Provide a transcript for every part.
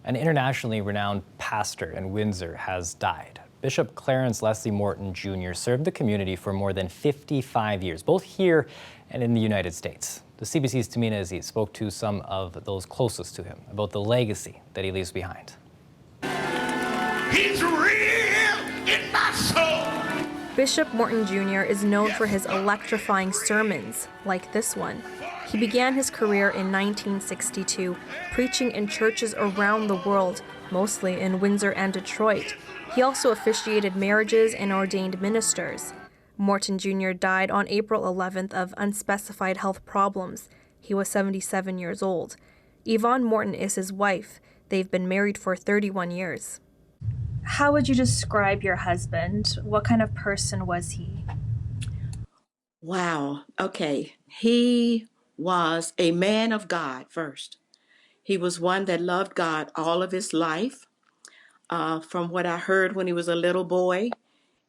An internationally renowned pastor in Windsor has died. Bishop Clarence Leslie Morton Jr. served the community for more than 55 years, both here and in the United States. The CBC's Tamina Aziz spoke to some of those closest to him about the legacy that he leaves behind. He's real in my soul. Bishop Morton Jr. is known for his electrifying sermons, like this one. He began his career in 1962, preaching in churches around the world, mostly in Windsor and Detroit. He also officiated marriages and ordained ministers. Morton Jr. died on April 11th of unspecified health problems. He was 77 years old. Yvonne Morton is his wife. They've been married for 31 years. How would you describe your husband? What kind of person was he? Wow. Okay. He was a man of God first. He was one that loved God all of his life. From what I heard when he was a little boy,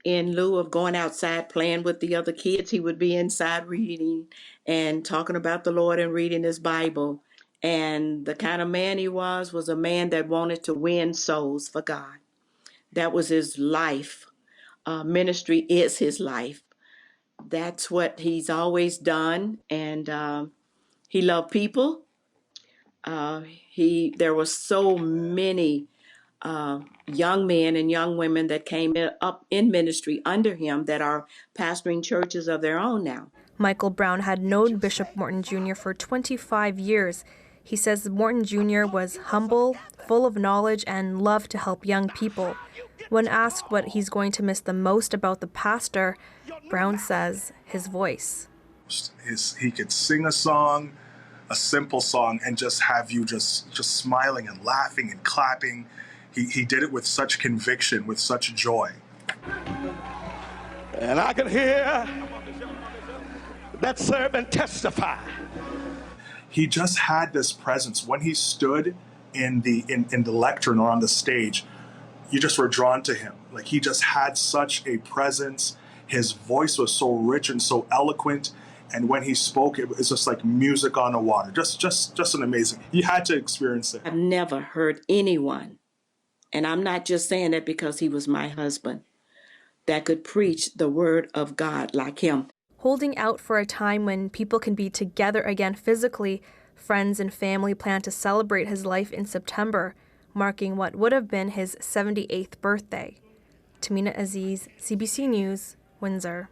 in lieu of going outside playing with the other kids, he would be inside reading and talking about the Lord and reading his Bible. And the kind of man he was a man that wanted to win souls for God. That was his life. Ministry is his life. That's what he's always done. And he loved people. There were so many young men and young women that came up in ministry under him that are pastoring churches of their own now. Michael Brown had known Bishop Morton Jr. for 25 years. He says Morton Jr. was humble, full of knowledge, and loved to help young people. When asked what he's going to miss the most about the pastor, Brown says his voice. He could sing a song, a simple song, and just have you just smiling and laughing and clapping. He did it with such conviction, with such joy. And I could hear that servant testify. He just had this presence. When he stood in the lectern or on the stage, you just were drawn to him. Like, he just had such a presence. His voice was so rich and so eloquent. And when he spoke, it was just like music on the water. Just an amazing. You had to experience it. I've never heard anyone, and I'm not just saying that because he was my husband, that could preach the word of God like him. Holding out for a time when people can be together again physically, friends and family plan to celebrate his life in September, marking what would have been his 78th birthday. Tamina Aziz, CBC News, Windsor.